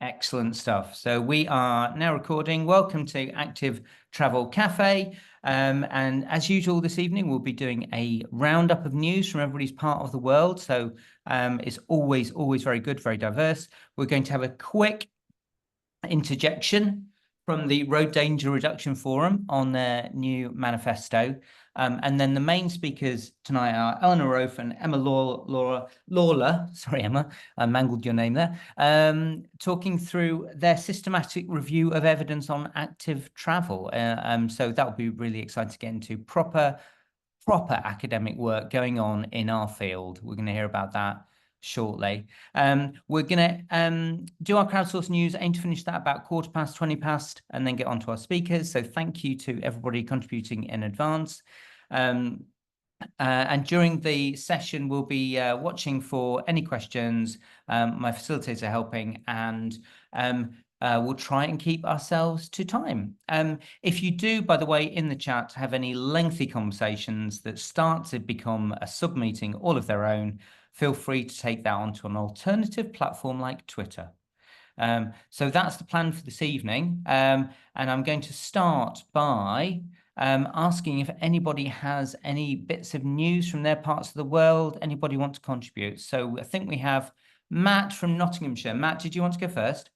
Excellent stuff. So we are now recording. Welcome to Active Travel Cafe. And as usual, this evening, we'll be doing a roundup of news from everybody's part of the world. So it's always very good, very diverse. We're going to have a quick interjection from the Road Danger Reduction Forum on their new manifesto. And then the main speakers tonight are Eleanor Roaf and Emma Lawlor. Sorry, Emma, I mangled your name there. Talking through their systematic review of evidence on active travel. So that will be really exciting to get into proper academic work going on in our field. We're going to hear about that shortly. We're going to do our crowdsourced news, aim to finish that about 20 past, and then get on to our speakers. So thank you to everybody contributing in advance. And during the session, we'll be watching for any questions. My facilitators are helping, and we'll try and keep ourselves to time. If you do, by the way, in the chat, have any lengthy conversations that start to become a sub-meeting all of their own, feel free to take that onto an alternative platform like Twitter. So that's the plan for this evening. And I'm going to start by asking if anybody has any bits of news from their parts of the world. Anybody want to contribute? So I think we have Matt from Nottinghamshire. Matt, did you want to go first?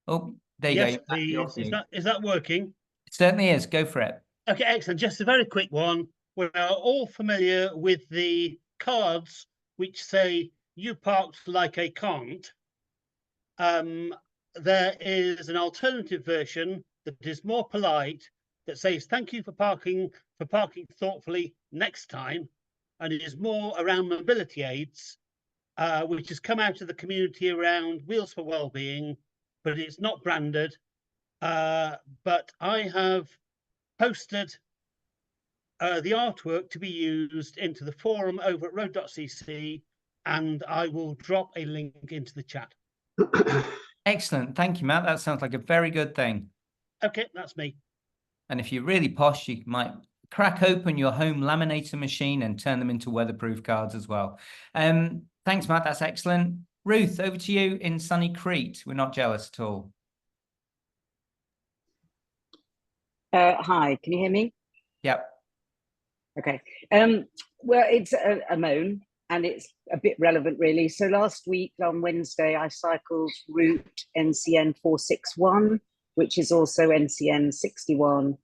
Oh, there you yes, go. please. Is that working? It certainly is. Go for it. Okay, excellent. Just a very quick one. We're all familiar with the cards which say "you parked like a can't." There is an alternative version that is more polite that says "thank you for parking thoughtfully next time," and it is more around mobility aids, which has come out of the community around Wheels for Wellbeing, but it's not branded. But I have posted the artwork to be used into the forum over at road.cc, and I will drop a link into the chat. Excellent. Thank you, Matt. That sounds like a very good thing. Okay, that's me. And if you're really posh, you might crack open your home laminator machine and turn them into weatherproof cards as well. Thanks, Matt. That's excellent. Ruth, over to you in sunny Crete. We're not jealous at all. Hi, can you hear me? Yep. Okay. Well, it's a moan, and it's a bit relevant, really. So last week on Wednesday, I cycled route NCN 461, which is also NCN 61,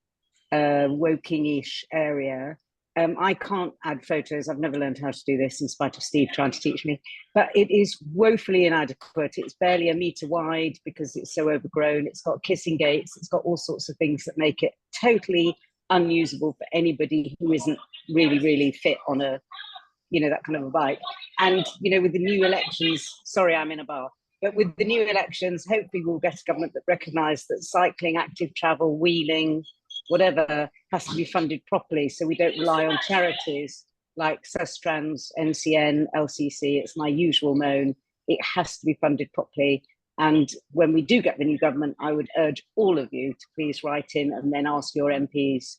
Woking-ish area. I can't add photos. I've never learned how to do this, in spite of Steve trying to teach me. But it is woefully inadequate. It's barely a metre wide because it's so overgrown. It's got kissing gates. It's got all sorts of things that make it totally unusable for anybody who isn't really fit on a, that kind of a bike. And, with the new elections, sorry, I'm in a bar, but with the new elections, hopefully we'll get a government that recognise that cycling, active travel, wheeling, whatever, has to be funded properly, so we don't rely on charities like Sustrans, NCN, LCC. It's my usual moan. It has to be funded properly. And when we do get the new government, I would urge all of you to please write in and then ask your MPs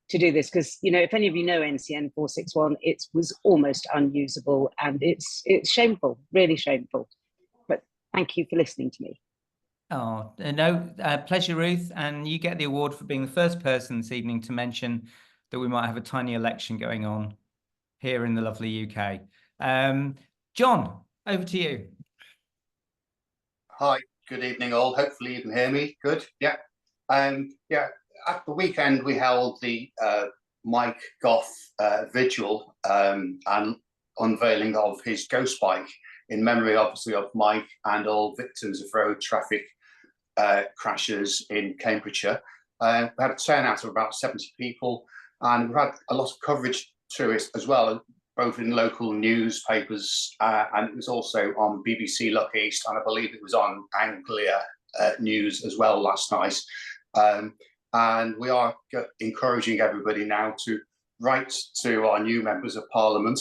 to do this. Because, if any of you know NCN 461, it was almost unusable, and it's shameful, really shameful. But thank you for listening to me. Oh, no, pleasure, Ruth. And you get the award for being the first person this evening to mention that we might have a tiny election going on here in the lovely UK. John, over to you. Hi, good evening all. Hopefully you can hear me. Good. Yeah. Yeah. At the weekend we held the Mike Goff vigil and unveiling of his ghost bike in memory, obviously, of Mike and all victims of road traffic crashes in Cambridgeshire. We had a turnout of about 70 people, and we had a lot of coverage to it as well, both in local newspapers, and it was also on BBC Look East, and I believe it was on Anglia News as well last night. And we are encouraging everybody now to write to our new members of Parliament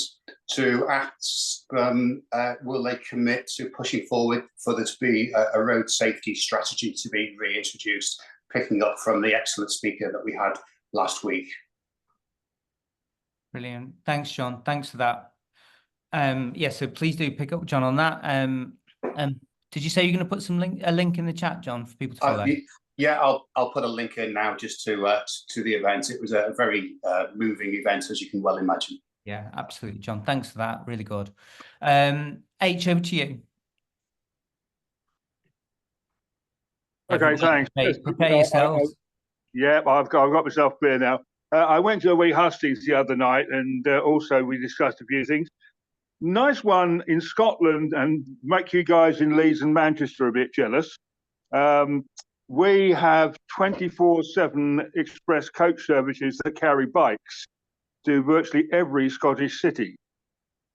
to ask will they commit to pushing forward for there to be a road safety strategy to be reintroduced, picking up from the excellent speaker that we had last week. Brilliant. Thanks, John. Thanks for that. Yeah, so please do pick up John on that. Did you say you're going to put a link in the chat, John, for people to follow? Yeah, I'll put a link in now just to the event. It was a very moving event, as you can well imagine. Yeah, absolutely, John. Thanks for that. Really good. H, over to you. Okay, thanks. Prepare yourselves. I've got myself clear now. I went to a wee hustings the other night, and also we discussed a few things. Nice one in Scotland, and make you guys in Leeds and Manchester a bit jealous. We have 24/7 express coach services that carry bikes to virtually every Scottish city.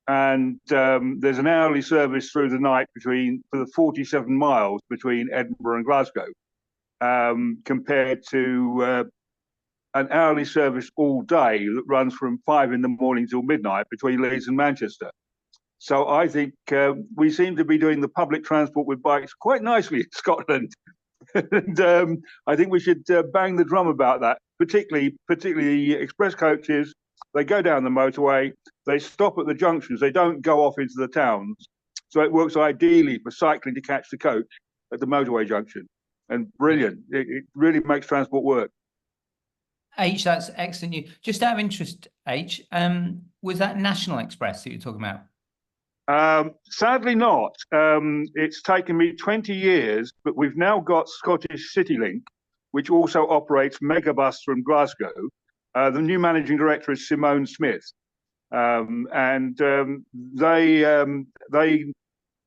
And there's an hourly service through the night for the 47 miles between Edinburgh and Glasgow, compared to an hourly service all day that runs from 5 in the morning till midnight between Leeds and Manchester. So I think we seem to be doing the public transport with bikes quite nicely in Scotland. And I think we should bang the drum about that, particularly the express coaches. They go down the motorway, they stop at the junctions, they don't go off into the towns. So it works ideally for cycling to catch the coach at the motorway junction. And brilliant. It really makes transport work. H, that's excellent news. Just out of interest, H, was that National Express that you're talking about? Sadly not. It's taken me 20 years, but we've now got Scottish CityLink, which also operates Megabus from Glasgow. The new managing director is Simone Smith, and they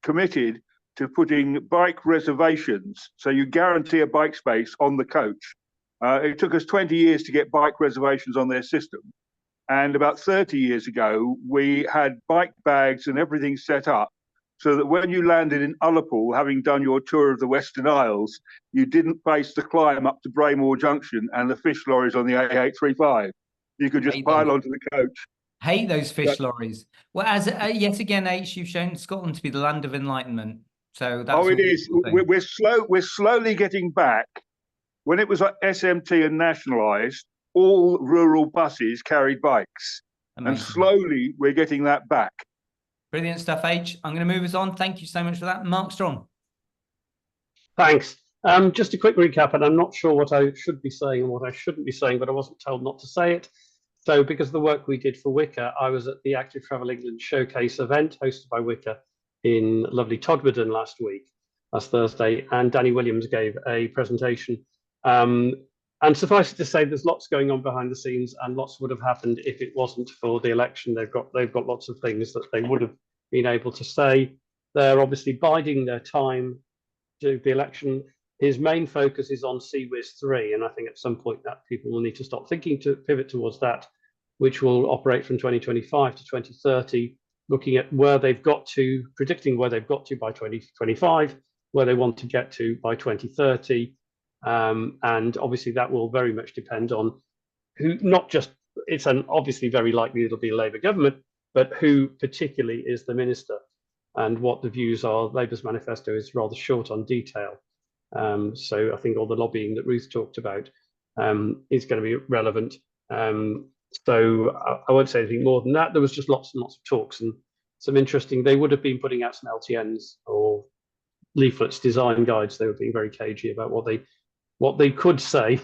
committed to putting bike reservations, so you guarantee a bike space on the coach. It took us 20 years to get bike reservations on their system. And about 30 years ago, we had bike bags and everything set up so that when you landed in Ullapool, having done your tour of the Western Isles, you didn't face the climb up to Braymore Junction and the fish lorries on the A835. You could just pile onto the coach. Hate those fish lorries. Well, as yet again, H, you've shown Scotland to be the land of enlightenment. So that's it is. We're slowly getting back. When it was like SMT and nationalised, all rural buses carried bikes. Amazing. And slowly we're getting that back. Brilliant stuff, H. I'm going to move us on. Thank you so much for that. Mark Strong. Thanks. Just a quick recap, and I'm not sure what I should be saying and what I shouldn't be saying, but I wasn't told not to say it. So because of the work we did for Wicker, I was at the Active Travel England Showcase event hosted by Wicker in lovely Todmorden last Thursday, and Danny Williams gave a presentation. And suffice it to say, there's lots going on behind the scenes, and lots would have happened if it wasn't for the election. They've got lots of things that they would have been able to say. They're obviously biding their time to the election. His main focus is on CWIS 3, and I think at some point that people will need to stop thinking to pivot towards that, which will operate from 2025 to 2030, looking at where they've got to, predicting where they've got to by 2025, where they want to get to by 2030. And obviously that will very much depend on who, not just, it's obviously very likely it'll be a Labour government, but who particularly is the minister and what the views are. Labour's manifesto is rather short on detail. So I think all the lobbying that Ruth talked about is going to be relevant. So I won't say anything more than that. There was just lots and lots of talks and some interesting, they would have been putting out some LTNs or leaflets, design guides. They were being very cagey about what they could say,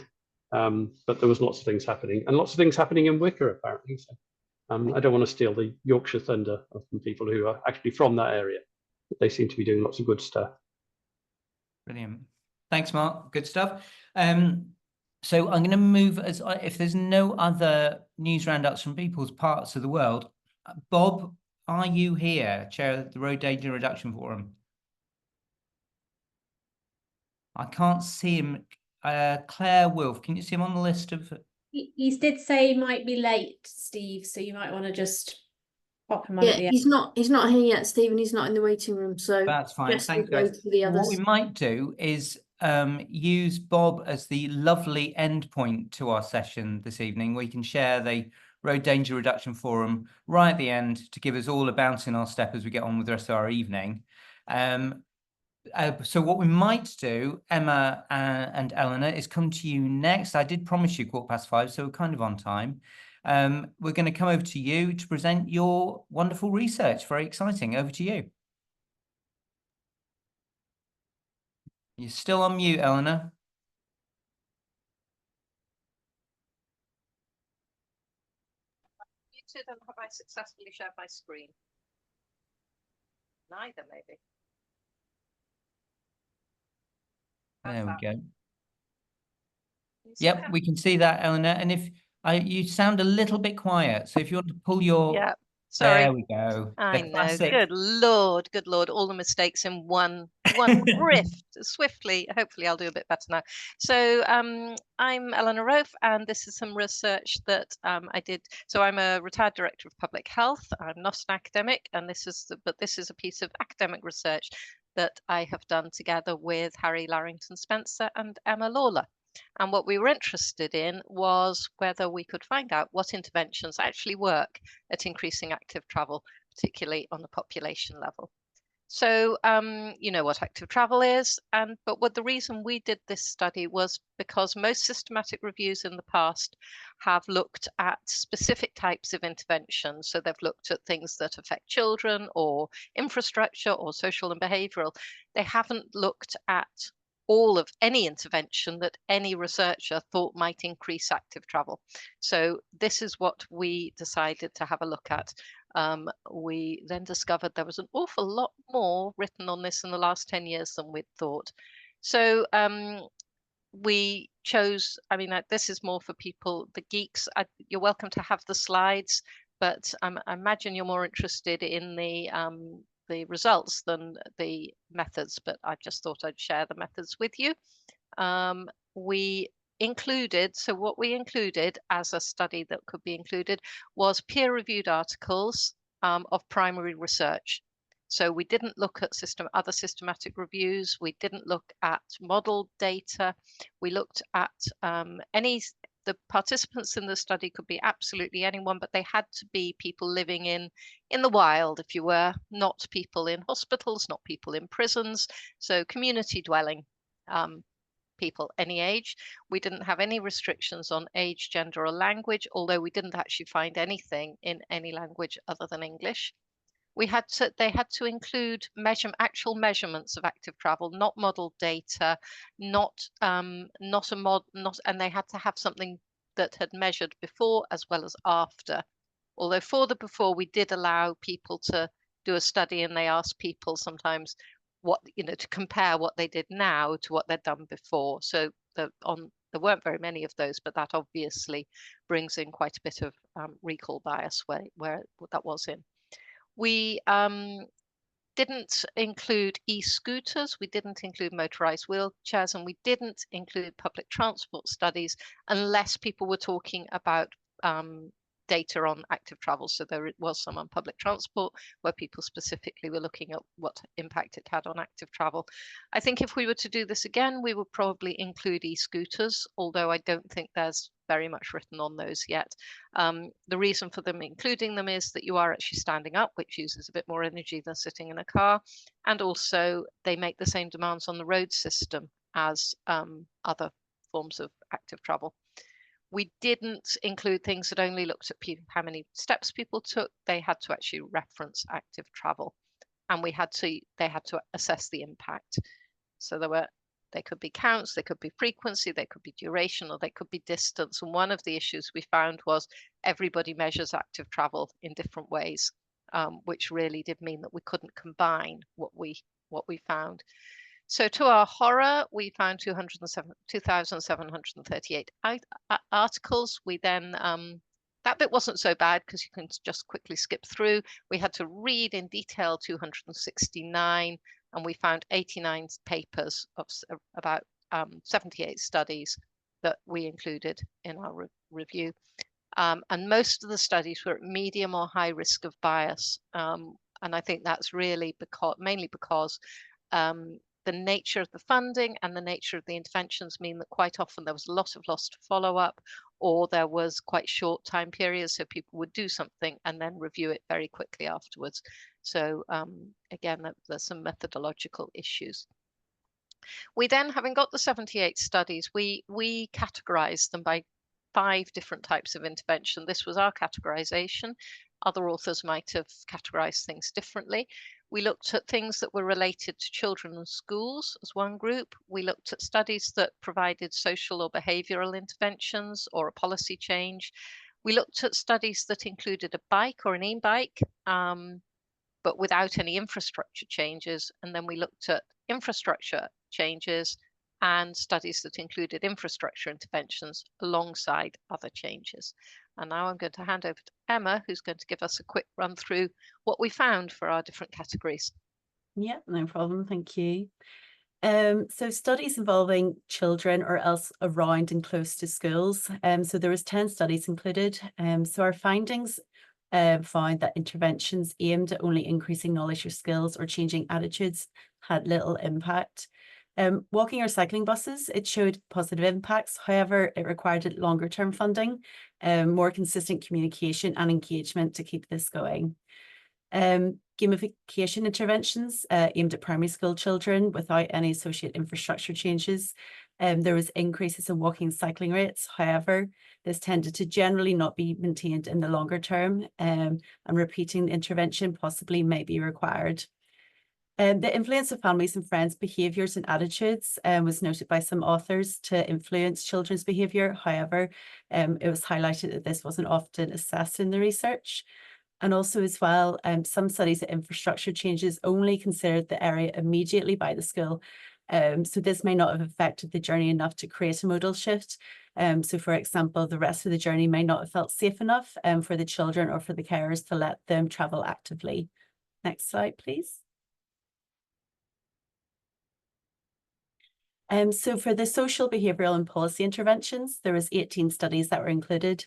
but there was lots of things happening, and lots of things happening in Wicker apparently. So I don't want to steal the Yorkshire thunder from people who are actually from that area, but they seem to be doing lots of good stuff. Brilliant. Thanks, Mark. Good stuff. So I'm going to move, as if there's no other news roundups from people's parts of the world. Bob, are you here, Chair of the Road Danger Reduction Forum? I can't see him. Claire Wolf, can you see him on the list of? He did say he might be late, Steve, so you might want to just pop him on. Yeah, he's not here yet, Stephen. He's not in the waiting room, so that's fine. Thanks, guys. What we might do is use Bob as the lovely end point to our session this evening. We can share the Road Danger Reduction Forum right at the end to give us all a bounce in our step as we get on with the rest of our evening. So what we might do, Emma and Eleanor, is come to you next. I did promise you 5:15, so we're kind of on time. we're going to come over to you to present your wonderful research. Very exciting. Over to you. You're still on mute, Eleanor. Muted, and have I successfully shared my screen? Neither, maybe. There we go. You see Yep, that? we can see that, Eleanor. And if you sound a little bit quiet, so if you want to pull your, Yeah, sorry. there we go. I The know. classic. Good Lord, all the mistakes in one rift swiftly. Hopefully I'll do a bit better now. So I'm Eleanor Roaf, and this is some research that I did. So I'm a retired director of public health. I'm not an academic, and this is a piece of academic research that I have done together with Harry Larrington Spencer and Emma Lawlor. And what we were interested in was whether we could find out what interventions actually work at increasing active travel, particularly on the population level. So you know what active travel is, but the reason we did this study was because most systematic reviews in the past have looked at specific types of interventions. So they've looked at things that affect children or infrastructure or social and behavioural. They haven't looked at all of any intervention that any researcher thought might increase active travel. So this is what we decided to have a look at. We then discovered there was an awful lot more written on this in the last 10 years than we'd thought. So we chose, I mean, this is more for people, the geeks. You're welcome to have the slides, but I imagine you're more interested in the results than the methods, but I just thought I'd share the methods with you. We included, so what we included as a study that could be included was peer-reviewed articles of primary research. So we didn't look at other systematic reviews. We didn't look at model data. We looked at the participants in the study could be absolutely anyone, but they had to be people living in the wild, if you were, not people in hospitals, not people in prisons. So community dwelling people, any age. We didn't have any restrictions on age, gender, or language, although we didn't actually find anything in any language other than English. They had to include actual measurements of active travel, not model data, and they had to have something that had measured before as well as after. Although for the before, we did allow people to do a study, and they asked people sometimes to compare what they did now to what they'd done before. So there weren't very many of those, but that obviously brings in quite a bit of recall bias where that was in. We didn't include e-scooters, we didn't include motorized wheelchairs, and we didn't include public transport studies unless people were talking about data on active travel. So there was some on public transport where people specifically were looking at what impact it had on active travel. I think if we were to do this again, we would probably include e-scooters, although I don't think there's very much written on those yet. The reason for them including them is that you are actually standing up, which uses a bit more energy than sitting in a car. And also they make the same demands on the road system as other forms of active travel. We didn't include things that only looked at how many steps people took. They had to actually reference active travel, and they had to assess the impact. So they could be counts, they could be frequency, they could be duration, or they could be distance. And one of the issues we found was everybody measures active travel in different ways, which really did mean that we couldn't combine what we found. So to our horror, we found 2,738 articles. We then, that bit wasn't so bad because you can just quickly skip through. We had to read in detail 269, and we found 89 papers of about 78 studies that we included in our review. And most of the studies were at medium or high risk of bias. And I think that's really mainly because the nature of the funding and the nature of the interventions mean that quite often there was a lot of lost follow-up, or there was quite short time periods, so people would do something and then review it very quickly afterwards. So again, there's some methodological issues. We then, having got the 78 studies, we categorized them by 5 different types of intervention. This was our categorization. Other authors might have categorized things differently. We looked at things that were related to children and schools as one group. We looked at studies that provided social or behavioral interventions or a policy change. We looked at studies that included a bike or an e-bike, but without any infrastructure changes. And then we looked at infrastructure changes and studies that included infrastructure interventions alongside other changes. And now I'm going to hand over to Emma, who's going to give us a quick run through what we found for our different categories. Yeah, no problem. Thank you. So studies involving children or else around and close to schools. So there was 10 studies included. So our findings found that interventions aimed at only increasing knowledge or skills or changing attitudes had little impact. Walking or cycling buses, it showed positive impacts. However, it required longer term funding, more consistent communication and engagement to keep this going. Gamification interventions aimed at primary school children without any associated infrastructure changes. There was increases in walking and cycling rates. However, this tended to generally not be maintained in the longer term, and repeating the intervention possibly may be required. The influence of families and friends' behaviours and attitudes was noted by some authors to influence children's behaviour. However, it was highlighted that this wasn't often assessed in the research. And also as well, some studies of infrastructure changes only considered the area immediately by the school. So this may not have affected the journey enough to create a modal shift. So for example, the rest of the journey may not have felt safe enough for the children or for the carers to let them travel actively. Next slide, please. So for the social, behavioural and policy interventions, there was 18 studies that were included.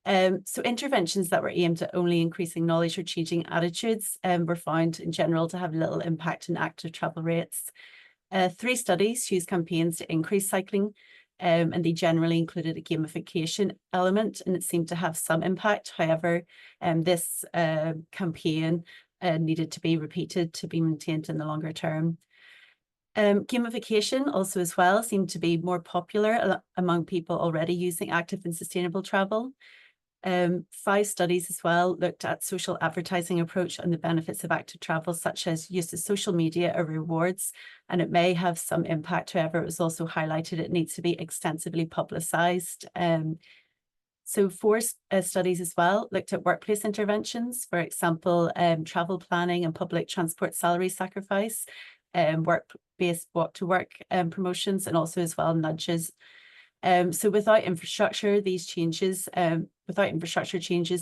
So interventions that were aimed at only increasing knowledge or changing attitudes were found in general to have little impact on active travel rates. 3 studies used campaigns to increase cycling, and they generally included a gamification element, and it seemed to have some impact. However, this campaign needed to be repeated to be maintained in the longer term. Gamification also as well seemed to be more popular among people already using active and sustainable travel. 5 studies as well looked at social advertising approach and the benefits of active travel, such as use of social media or rewards, and it may have some impact. However, it was also highlighted it needs to be extensively publicised. So 4 studies as well looked at workplace interventions, for example, travel planning and public transport salary sacrifice, work-based walk-to-work promotions, and also as well nudges. So without infrastructure changes,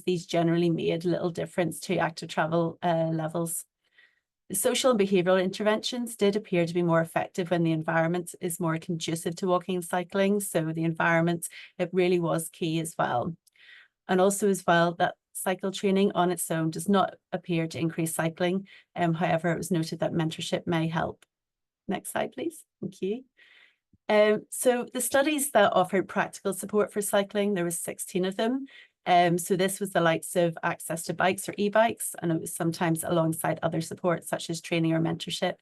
these generally made little difference to active travel levels. The social and behavioural interventions did appear to be more effective when the environment is more conducive to walking and cycling. So the environment, it really was key as well. And also as well, that cycle training on its own does not appear to increase cycling. However, it was noted that mentorship may help. Next slide, please. Thank you. So the studies that offered practical support for cycling, there was 16 of them. So this was the likes of access to bikes or e-bikes, and it was sometimes alongside other support such as training or mentorship.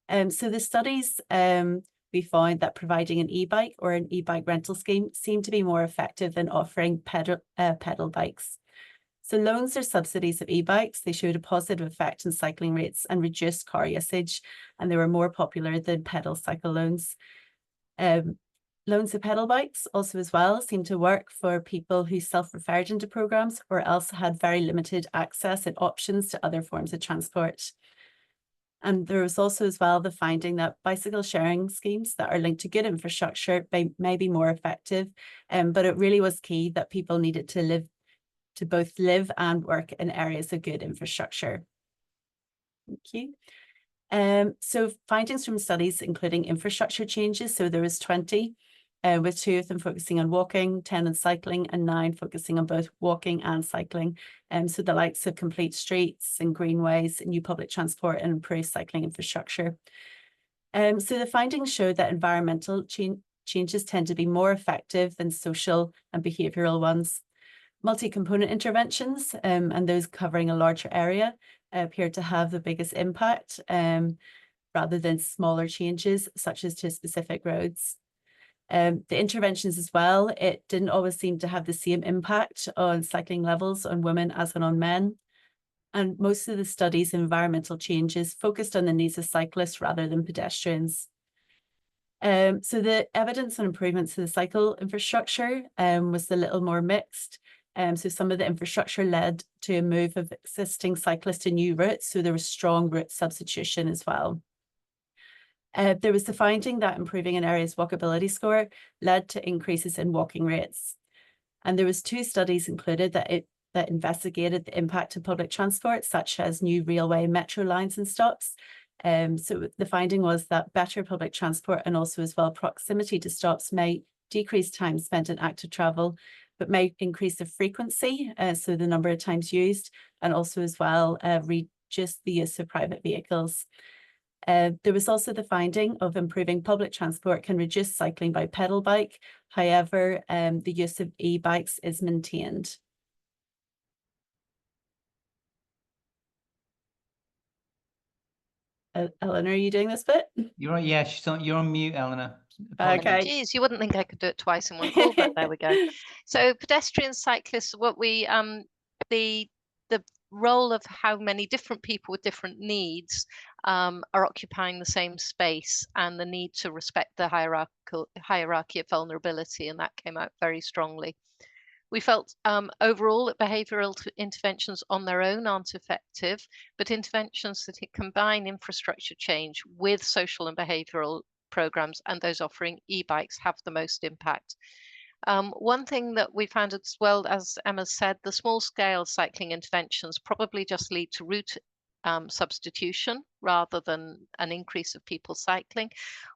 So the studies, we found that providing an e-bike or an e-bike rental scheme seemed to be more effective than offering pedal bikes. So loans or subsidies of e-bikes, they showed a positive effect on cycling rates and reduced car usage, and they were more popular than pedal cycle loans. Loans of pedal bikes also as well seem to work for people who self-referred into programs or else had very limited access and options to other forms of transport. And there was also as well the finding that bicycle sharing schemes that are linked to good infrastructure may be more effective, but it really was key that people needed to both live and work in areas of good infrastructure. Thank you. So findings from studies including infrastructure changes, so there was 20, with 2 of them focusing on walking, 10 on cycling, and 9 focusing on both walking and cycling. So the likes of complete streets and greenways, new public transport, and improved cycling infrastructure. So the findings showed that environmental changes tend to be more effective than social and behavioural ones. Multi-component interventions, and those covering a larger area, appear to have the biggest impact rather than smaller changes such as to specific roads. The interventions as well, it didn't always seem to have the same impact on cycling levels on women as on men. And most of the studies in environmental changes focused on the needs of cyclists rather than pedestrians. So the evidence on improvements to the cycle infrastructure was a little more mixed. So some of the infrastructure led to a move of existing cyclists to new routes, so there was strong route substitution as well. There was the finding that improving an area's walkability score led to increases in walking rates. And there was 2 studies included that investigated the impact of public transport, such as new railway metro lines and stops. So the finding was that better public transport and also as well proximity to stops may decrease time spent in active travel, but may increase the frequency, so the number of times used, and also as well reduce the use of private vehicles. There was also the finding of improving public transport can reduce cycling by pedal bike. However, the use of e-bikes is maintained. Eleanor, are you doing this bit? You're right. Yeah, you're on mute, Eleanor. Okay. Geez, you wouldn't think I could do it twice in one call, but there we go. So pedestrians, cyclists, what we the role of how many different people with different needs are occupying the same space, and the need to respect the hierarchy of vulnerability, and that came out very strongly. We felt overall that behavioural interventions on their own aren't effective, but interventions that combine infrastructure change with social and behavioural programs and those offering e-bikes have the most impact. One thing that we found as well, as Emma said, the small scale cycling interventions probably just lead to route substitution rather than an increase of people cycling.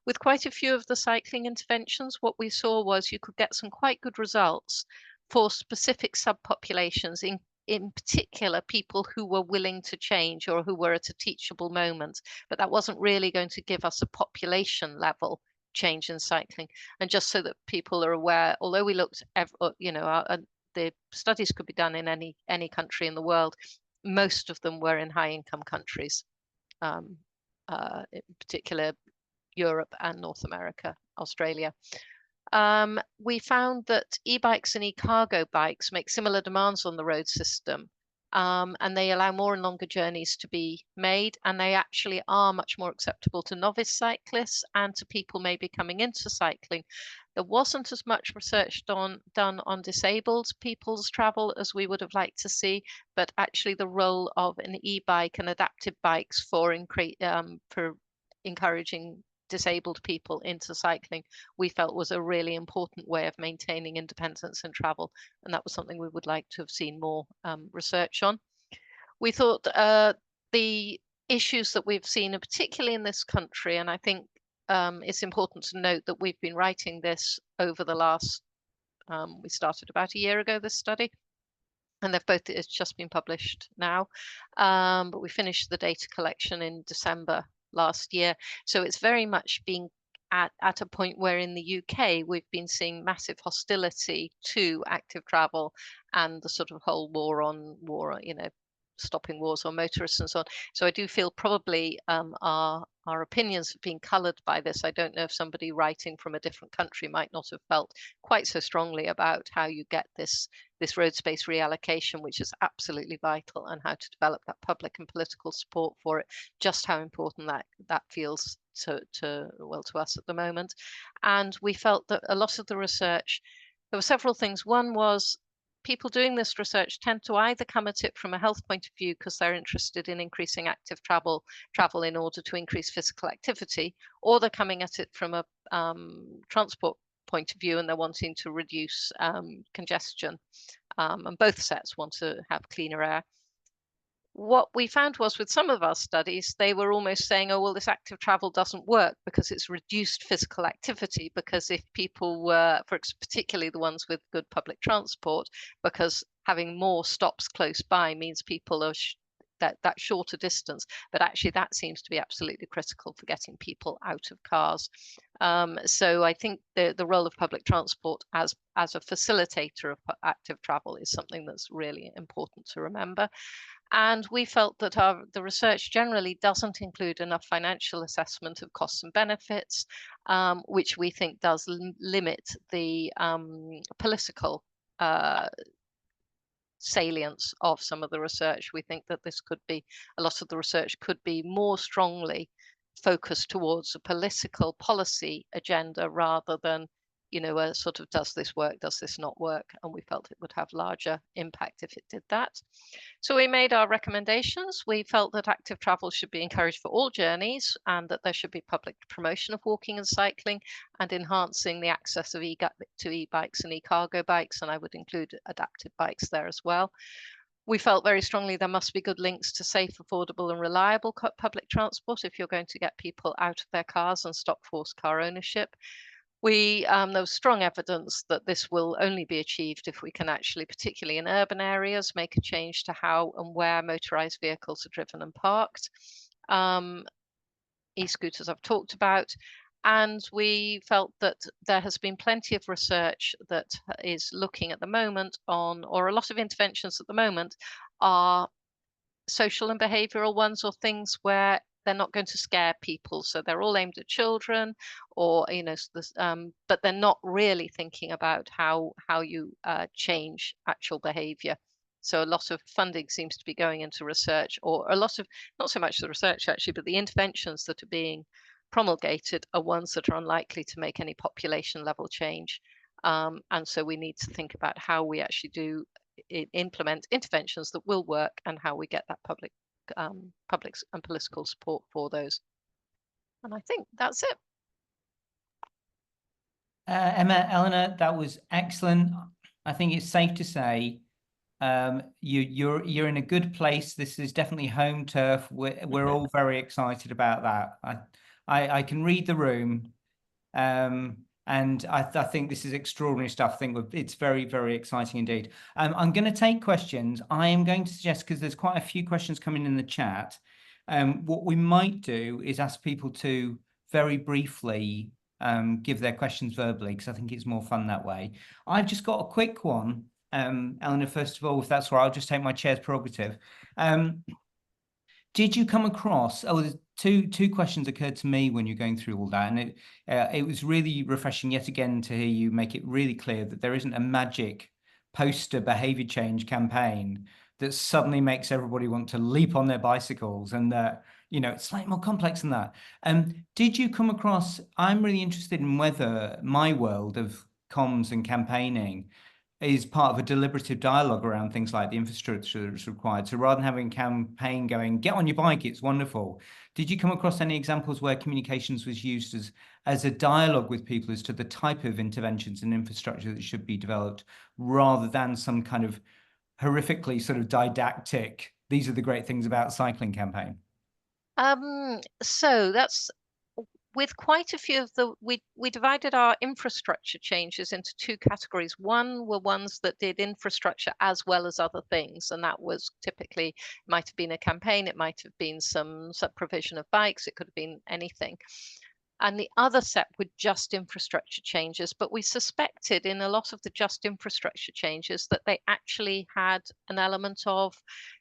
With quite a few of the cycling interventions, what we saw was you could get some quite good results for specific subpopulations, in particular people who were willing to change or who were at a teachable moment, but that wasn't really going to give us a population level change in cycling. And just so that people are aware, although we looked, the studies could be done in any country in the world, most of them were in high income countries, in particular Europe and North America, Australia. We found that e-bikes and e-cargo bikes make similar demands on the road system, and they allow more and longer journeys to be made, and they actually are much more acceptable to novice cyclists and to people maybe coming into cycling. There wasn't as much research done on disabled people's travel as we would have liked to see, but actually the role of an e-bike and adaptive bikes for encouraging disabled people into cycling, we felt was a really important way of maintaining independence in travel, and that was something we would like to have seen more research on. We thought the issues that we've seen, particularly in this country, and I think it's important to note that we've been writing this over the last, we started about a year ago, this study, and it's just been published now, but we finished the data collection in December last year. So it's very much being at a point where in the UK we've been seeing massive hostility to active travel and the sort of whole war, stopping wars on motorists and so on. So I do feel probably our opinions have been coloured by this. I don't know if somebody writing from a different country might not have felt quite so strongly about how you get this road space reallocation, which is absolutely vital, and how to develop that public and political support for it, just how important that feels to us at the moment. And we felt that a lot of the research, there were several things. One was people doing this research tend to either come at it from a health point of view because they're interested in increasing active travel in order to increase physical activity, or they're coming at it from a transport point of view and they're wanting to reduce congestion. And both sets want to have cleaner air. What we found was with some of our studies, they were almost saying, oh, well, this active travel doesn't work because it's reduced physical activity, because if people were, particularly the ones with good public transport, because having more stops close by means people are that shorter distance, but actually that seems to be absolutely critical for getting people out of cars. So I think the role of public transport as a facilitator of active travel is something that's really important to remember. And we felt that the research generally doesn't include enough financial assessment of costs and benefits, which we think does limit the political salience of some of the research. We think that this could be, a lot of the research could be more strongly focused towards a political policy agenda rather than, you know, a sort of does this work, does this not work? And we felt it would have larger impact if it did that. So we made our recommendations. We felt that active travel should be encouraged for all journeys and that there should be public promotion of walking and cycling and enhancing the access of to e-bikes and e-cargo bikes. And I would include adapted bikes there as well. We felt very strongly there must be good links to safe, affordable and reliable public transport if you're going to get people out of their cars and stop forced car ownership. There was strong evidence that this will only be achieved if we can actually, particularly in urban areas, make a change to how and where motorised vehicles are driven and parked. E-scooters I've talked about. And we felt that there has been plenty of research that is looking at the moment on, or a lot of interventions at the moment are social and behavioural ones, or things where they're not going to scare people. So they're all aimed at children, or, you know, but they're not really thinking about how you change actual behaviour. So a lot of funding seems to be going into research, or a lot of, not so much the research actually, but the interventions that are being promulgated are ones that are unlikely to make any population level change. And so we need to think about how we actually do implement interventions that will work and how we get that public and political support for those. And I think that's it. Emma, Eleanor, that was excellent. I think it's safe to say you're in a good place. This is definitely home turf. We're all very excited about that. I can read the room, and I think this is extraordinary stuff. I think it's very, very exciting indeed. I'm going to take questions. I am going to suggest, because there's quite a few questions coming in the chat, what we might do is ask people to very briefly give their questions verbally, because I think it's more fun that way. I've just got a quick one. Eleanor, first of all, if that's all right, I'll just take my chair's prerogative. Did you come across, two questions occurred to me when you're going through all that, and it was really refreshing yet again to hear you make it really clear that there isn't a magic poster behavior change campaign that suddenly makes everybody want to leap on their bicycles, and that, you know, it's slightly more complex than that. Did you come across, I'm really interested in whether my world of comms and campaigning is part of a deliberative dialogue around things like the infrastructure that's required. So rather than having a campaign going, get on your bike, it's wonderful. Did you come across any examples where communications was used as a dialogue with people as to the type of interventions and infrastructure that should be developed, rather than some kind of horrifically sort of didactic, these are the great things about cycling campaign? So that's, with quite a few of the, we divided our infrastructure changes into two categories. One were ones that did infrastructure as well as other things, and that was typically, might have been a campaign, it might have been some provision of bikes, it could have been anything. And the other set were just infrastructure changes, but we suspected in a lot of the just infrastructure changes that they actually had an element of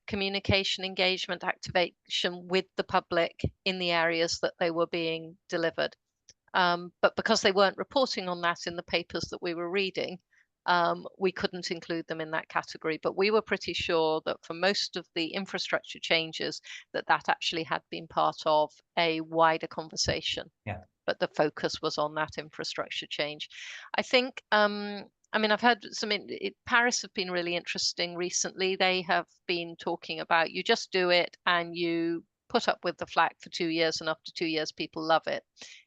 communication, engagement, activation with the public in the areas that they were being delivered. But because they weren't reporting on that in the papers that we were reading, we couldn't include them in that category. But we were pretty sure that for most of the infrastructure changes, that actually had been part of a wider conversation. Yeah. But the focus was on that infrastructure change. I think, I mean, I've heard some, Paris have been really interesting recently. They have been talking about, you just do it and you put up with the flack for 2 years, and after 2 years people love it.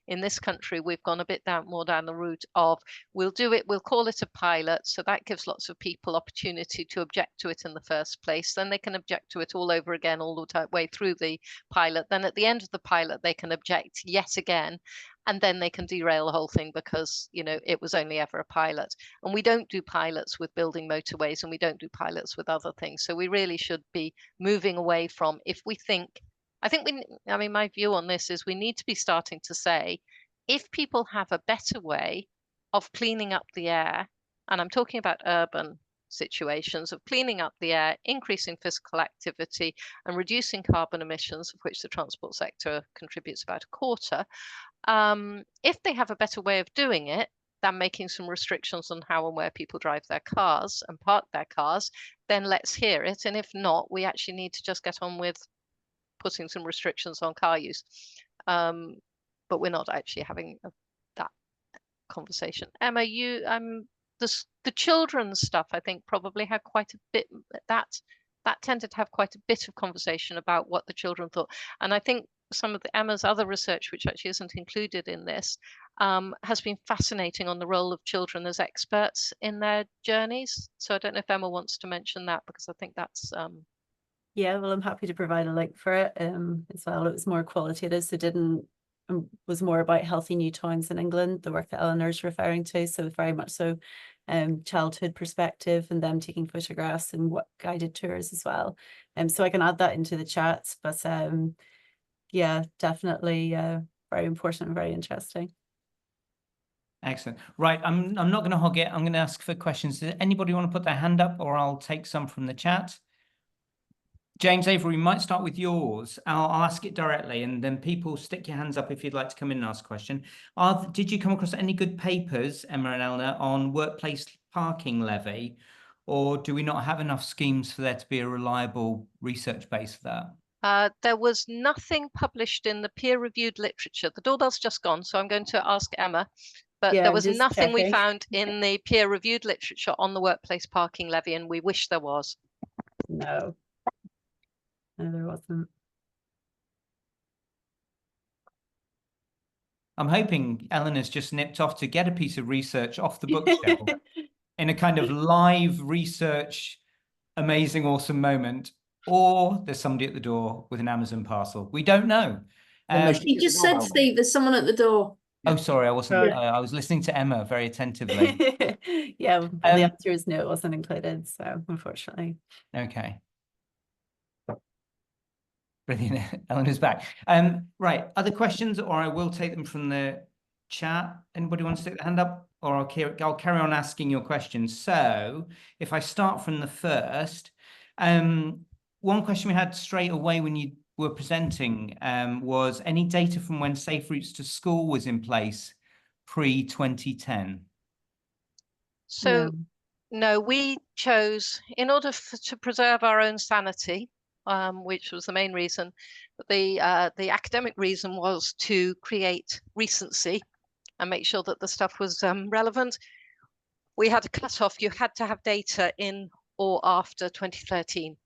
In this country we've gone a bit more down the route of, we'll do it, we'll call it a pilot, so that gives lots of people opportunity to object to it in the first place, then they can object to it all over again all the way through the pilot, then at the end of the pilot they can object yet again, and then they can derail the whole thing because, you know, it was only ever a pilot. And we don't do pilots with building motorways, and we don't do pilots with other things. So we really should be moving away from, if we think, I mean, my view on this is we need to be starting to say, if people have a better way of cleaning up the air, and I'm talking about urban situations of cleaning up the air, increasing physical activity, and reducing carbon emissions, of which the transport sector contributes about a quarter. If they have a better way of doing it than making some restrictions on how and where people drive their cars and park their cars, then let's hear it. And if not, we actually need to just get on with putting some restrictions on car use. But we're not actually having that conversation. Emma, you the children's stuff, I think, probably had quite a bit that tended to have quite a bit of conversation about what the children thought. And I think some of Emma's other research, which actually isn't included in this, has been fascinating on the role of children as experts in their journeys. So I don't know if Emma wants to mention that, because I think that's yeah, well, I'm happy to provide a link for it as well. It was more qualitative, so was more about healthy new towns in England, the work that Eleanor's referring to. So very much so childhood perspective, and them taking photographs and what guided tours as well. So I can add that into the chats, but yeah, definitely very important and very interesting. Excellent. Right, I'm not going to hog it. I'm going to ask for questions. Does anybody want to put their hand up, or I'll take some from the chat? James Avery, we might start with yours. I'll ask it directly, and then people stick your hands up if you'd like to come in and ask a question. Did you come across any good papers, Emma and Eleanor, on workplace parking levy, or do we not have enough schemes for there to be a reliable research base for that? There was nothing published in the peer-reviewed literature. The doorbell's just gone, so I'm going to ask Emma. But Yeah, there was nothing we checking. found in the peer-reviewed literature on the workplace parking levy, and we wish there was. No, there wasn't. I'm hoping Eleanor's just nipped off to get a piece of research off the bookshelf in a kind of live research, amazing, awesome moment. Or there's somebody at the door with an Amazon parcel. We don't know. You just said, Steve, there's someone at the door. Oh, sorry, I wasn't. No. I was listening to Emma very attentively. Yeah, the answer is no, it wasn't included. So unfortunately. Okay. Brilliant. Eleanor's back. Right. Other questions, or I will take them from the chat. Anybody want to stick their hand up, or I'll carry on asking your questions. So if I start from the first, one question we had straight away when you were presenting was any data from when Safe Routes to School was in place pre-2010? So no, we chose, in order to preserve our own sanity, which was the main reason. But the academic reason was to create recency and make sure that the stuff was relevant. We had a cut-off. You had to have data in or after 2013.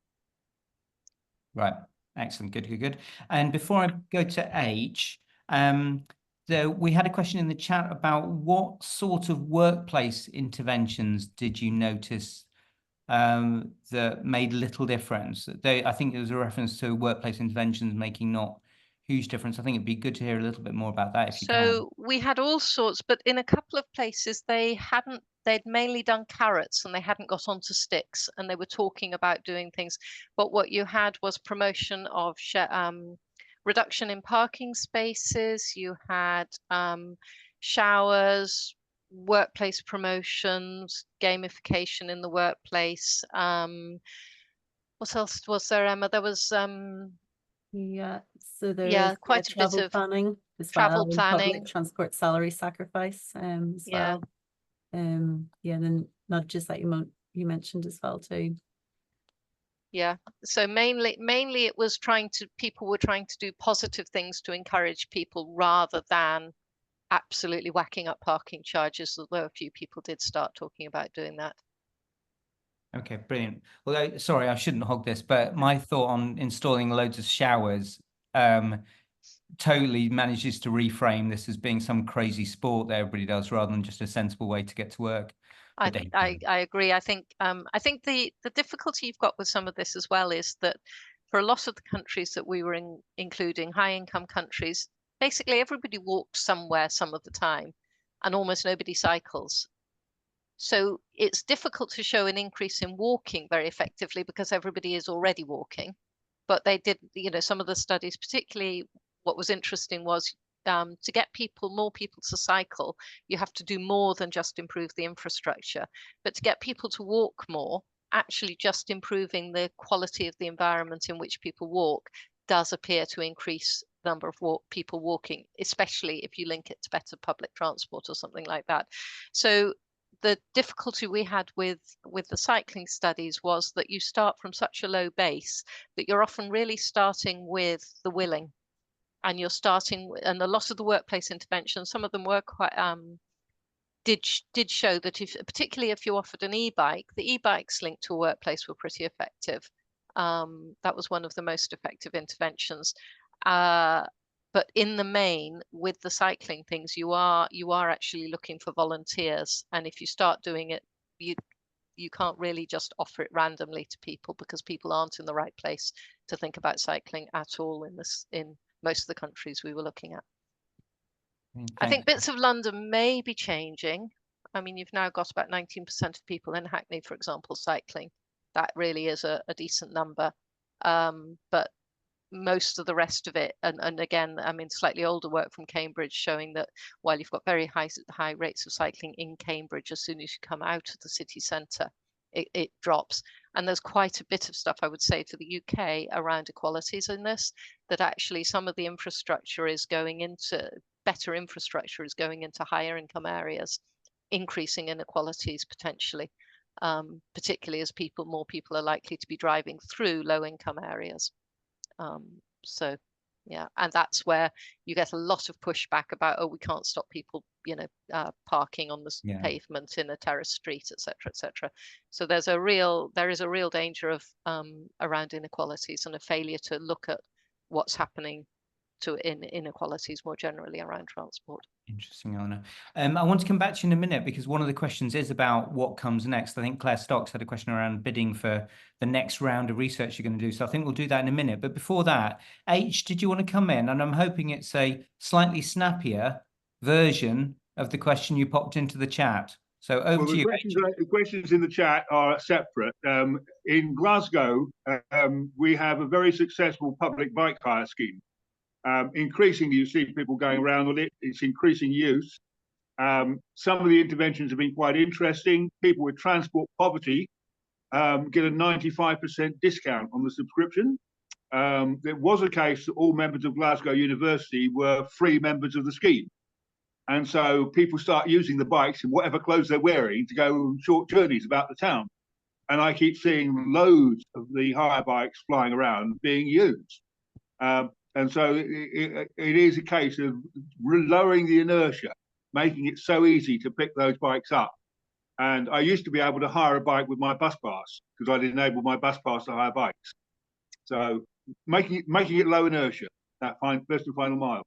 Right. Excellent. Good. And before I go to H, we had a question in the chat about what sort of workplace interventions did you notice that made little difference? I think there was a reference to workplace interventions making not huge difference. I think it'd be good to hear a little bit more about that if you can. So we had all sorts, but in a couple of places they'd mainly done carrots and they hadn't got onto sticks, and they were talking about doing things. But what you had was promotion of reduction in parking spaces. You had showers, workplace promotions, gamification in the workplace. What else was there, Emma? There was yeah, so there's quite a bit of planning as travel well, planning, public transport salary sacrifice as well. Yeah, then nudges that you mentioned as well too. Yeah, so mainly it was people were trying to do positive things to encourage people rather than absolutely whacking up parking charges, although a few people did start talking about doing that. Okay, brilliant. Well, sorry, I shouldn't hog this, but my thought on installing loads of showers totally manages to reframe this as being some crazy sport that everybody does rather than just a sensible way to get to work. I agree. I think the difficulty you've got with some of this as well is that for a lot of the countries that we were including, high income countries, basically everybody walks somewhere some of the time and almost nobody cycles. So it's difficult to show an increase in walking very effectively because everybody is already walking. But they did, some of the studies, particularly what was interesting was to get more people to cycle, you have to do more than just improve the infrastructure. But to get people to walk more, actually just improving the quality of the environment in which people walk does appear to increase the number of people walking, especially if you link it to better public transport or something like that. So the difficulty we had with the cycling studies was that you start from such a low base that you're often really starting with the willing, and you're starting, and a lot of the workplace interventions, some of them were quite did show that particularly if you offered an e-bike, the e-bikes linked to a workplace were pretty effective. That was one of the most effective interventions. But in the main, with the cycling things, you are actually looking for volunteers, and if you start doing it, you can't really just offer it randomly to people, because people aren't in the right place to think about cycling at all in most of the countries we were looking at. I think bits of London may be changing. I mean, you've now got about 19% of people in Hackney, for example, cycling. That really is a decent number. But most of the rest of it, and again, I mean, slightly older work from Cambridge showing that while you've got very high rates of cycling in Cambridge, as soon as you come out of the city centre, it drops. And there's quite a bit of stuff, I would say, for the UK around equalities in this, that actually some of the infrastructure is going into better infrastructure is going into higher income areas, increasing inequalities potentially, particularly as more people are likely to be driving through low income areas. So yeah, and that's where you get a lot of pushback about, oh, we can't stop people, parking on the pavement in a terrace street, etc., etc. So there is a real danger of around inequalities and a failure to look at what's happening to inequalities more generally around transport. Interesting, Eleanor. I want to come back to you in a minute, because one of the questions is about what comes next. I think Claire Stocks had a question around bidding for the next round of research you're going to do. So I think we'll do that in a minute. But before that, H, did you want to come in? And I'm hoping it's a slightly snappier version of the question you popped into the chat. So over to you. The questions in the chat are separate. In Glasgow, we have a very successful public bike hire scheme. Increasingly, you see people going around with it. It's increasing use. Some of the interventions have been quite interesting. People with transport poverty get a 95% discount on the subscription. There was a case that all members of Glasgow University were free members of the scheme. And so people start using the bikes in whatever clothes they're wearing to go on short journeys about the town. And I keep seeing loads of the hire bikes flying around being used. And so it is a case of lowering the inertia, making it so easy to pick those bikes up. And I used to be able to hire a bike with my bus pass, because I'd enable my bus pass to hire bikes. So making it low inertia, that first and final mile.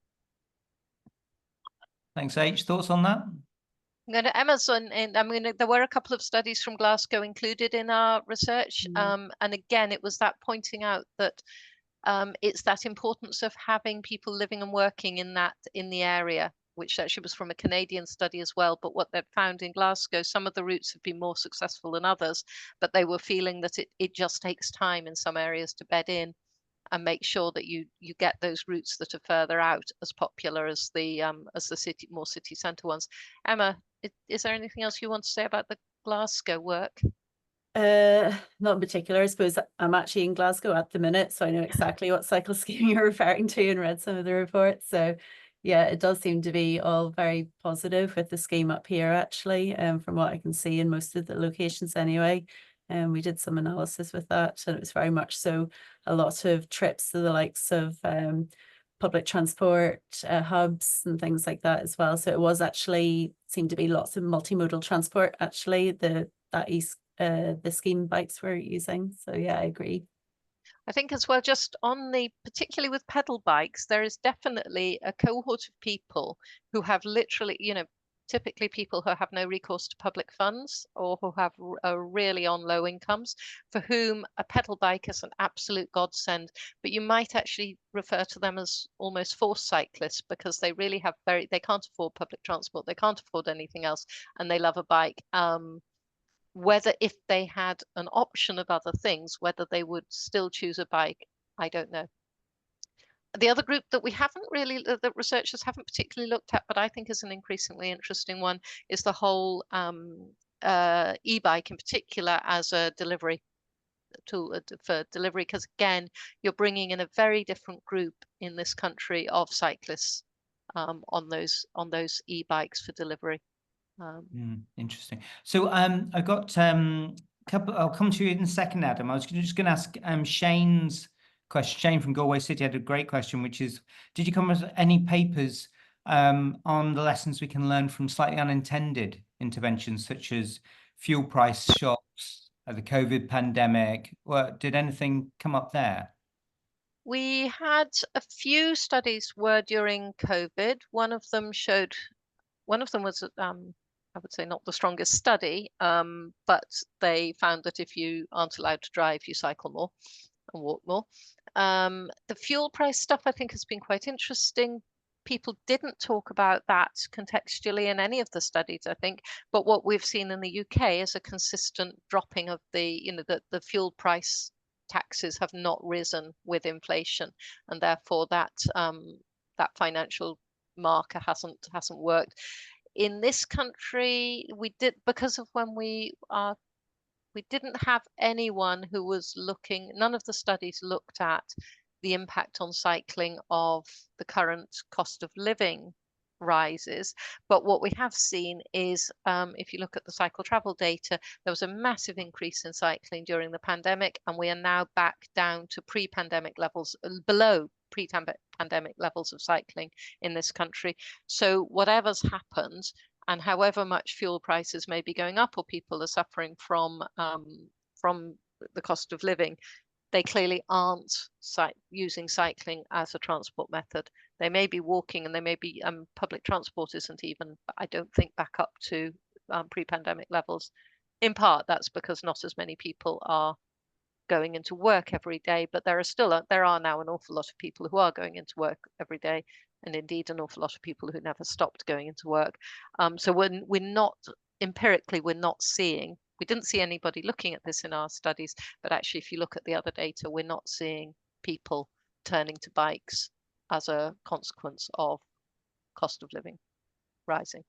Thanks, H. Thoughts on that? I'm going to Amazon, and there were a couple of studies from Glasgow included in our research. And again, it was that pointing out that it's that importance of having people living and working in the area, which actually was from a Canadian study as well. But what they've found in Glasgow, some of the routes have been more successful than others, but they were feeling that it just takes time in some areas to bed in and make sure that you get those routes that are further out as popular as the more city centre ones. Emma, is there anything else you want to say about the Glasgow work? Not in particular. I suppose I'm actually in Glasgow at the minute, so I know exactly what cycle scheme you're referring to and read some of the reports. So yeah, it does seem to be all very positive with the scheme up here, actually, from what I can see in most of the locations anyway. And we did some analysis with that, and it was very much so a lot of trips to the likes of public transport hubs and things like that as well. So it was actually seemed to be lots of multimodal transport, actually, the scheme bikes we're using. So yeah, I agree. I think as well, just on particularly with pedal bikes, there is definitely a cohort of people who have literally, typically people who have no recourse to public funds or who are really on low incomes, for whom a pedal bike is an absolute godsend. But you might actually refer to them as almost forced cyclists, because they really have they can't afford public transport, they can't afford anything else, and they love a bike. Whether if they had an option of other things, whether they would still choose a bike, I don't know. The other group that we haven't really, that researchers haven't particularly looked at, but I think is an increasingly interesting one, is the whole e-bike in particular as a delivery tool for delivery, because again, you're bringing in a very different group in this country of cyclists on those e-bikes for delivery. Interesting. So I got couple. I'll come to you in a second, Adam. I was just going to ask Shane's question. Shane from Galway City had a great question, which is, did you come with any papers on the lessons we can learn from slightly unintended interventions, such as fuel price shocks, the COVID pandemic? Did anything come up there? We had a few studies were during COVID. One of them was I would say not the strongest study, but they found that if you aren't allowed to drive, you cycle more and walk more. The fuel price stuff, I think, has been quite interesting. People didn't talk about that contextually in any of the studies, I think, but what we've seen in the UK is a consistent dropping of the fuel price taxes have not risen with inflation, and therefore that financial marker hasn't worked. In this country, we did, because of when we didn't have anyone who was looking, none of the studies looked at the impact on cycling of the current cost of living rises. But what we have seen is, if you look at the cycle travel data, there was a massive increase in cycling during the pandemic, and we are now back down to pre-pandemic levels, below pre-pandemic levels of cycling in this country. So whatever's happened, and however much fuel prices may be going up or people are suffering from the cost of living, they clearly aren't using cycling as a transport method. They may be walking, and they may be public transport isn't even, I don't think, back up to pre-pandemic levels. In part, that's because not as many people are going into work every day, but there are now an awful lot of people who are going into work every day, and indeed an awful lot of people who never stopped going into work. So we're not empirically, we're not seeing. We didn't see anybody looking at this in our studies, but actually, if you look at the other data, we're not seeing people turning to bikes as a consequence of cost of living rising.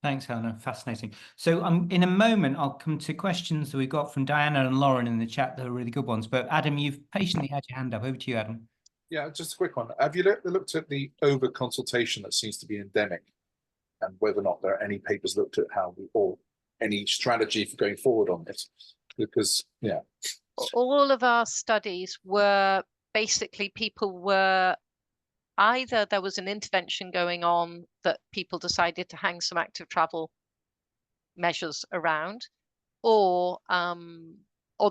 Thanks, Eleanor. Fascinating. So in a moment, I'll come to questions that we got from Diana and Lauren in the chat that are really good ones. But Adam, you've patiently had your hand up. Over to you, Adam. Yeah, just a quick one. Have you looked at the over-consultation that seems to be endemic, and whether or not there are any papers looked at or any strategy for going forward on this? Because, yeah. All of our studies were basically people were either there was an intervention going on that people decided to hang some active travel measures around, or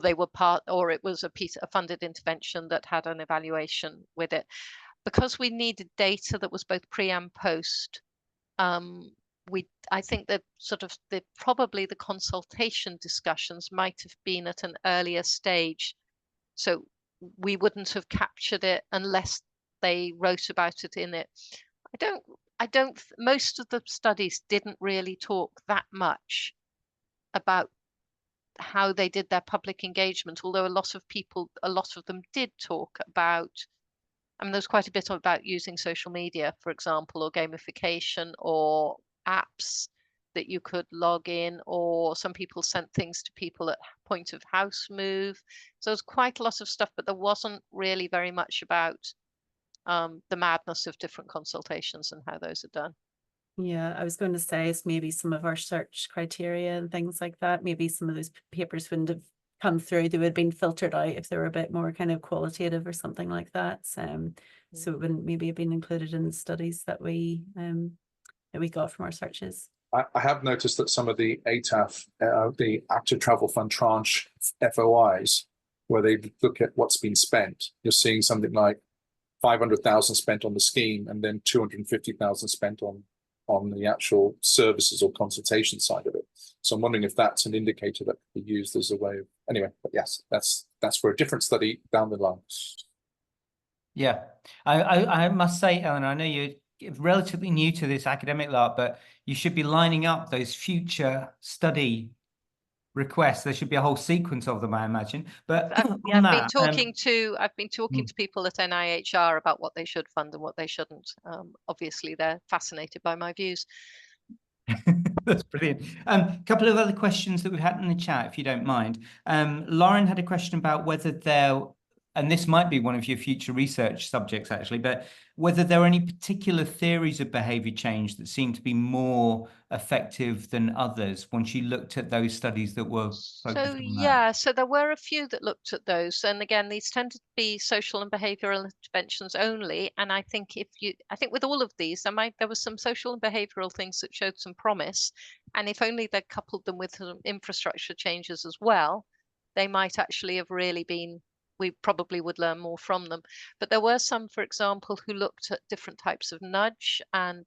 they were or it was a funded intervention that had an evaluation with it. Because we needed data that was both pre and post, I think that probably the consultation discussions might have been at an earlier stage, so we wouldn't have captured it unless they wrote about it in it. Most of the studies didn't really talk that much about how they did their public engagement, although a lot of them did talk about, there's quite a bit about using social media, for example, or gamification, or apps that you could log in, or some people sent things to people at point of house move. So there's quite a lot of stuff, but there wasn't really very much about the madness of different consultations and how those are done. Yeah, I was going to say is maybe some of our search criteria and things like that, maybe some of those papers wouldn't have come through. They would have been filtered out if they were a bit more kind of qualitative or something like that. So it wouldn't maybe have been included in the studies that we got from our searches. I have noticed that some of the ATAF, the Active Travel Fund tranche FOIs, where they look at what's been spent, you're seeing something like 500,000 spent on the scheme, and then 250,000 spent on the actual services or consultation side of it. So I'm wondering if that's an indicator that could be used as a way of, anyway, but yes, that's for a different study down the line. Yeah, I must say, Eleanor, I know you're relatively new to this academic lot, but you should be lining up those future study requests. There should be a whole sequence of them, I imagine. But I've on been that, talking to people at NIHR about what they should fund and what they shouldn't. Obviously, they're fascinated by my views. That's brilliant. A couple of other questions that we've had in the chat, if you don't mind. Lauren had a question about whether there, and this might be one of your future research subjects actually, but whether there are any particular theories of behavior change that seem to be more effective than others once you looked at those studies that were focused on that. Yeah, so there were a few that looked at those, and again, these tended to be social and behavioural interventions only. And I think with all of these, there was some social and behavioural things that showed some promise, and if only they coupled them with some infrastructure changes as well, they might actually have really been. We probably would learn more from them. But there were some, for example, who looked at different types of nudge, and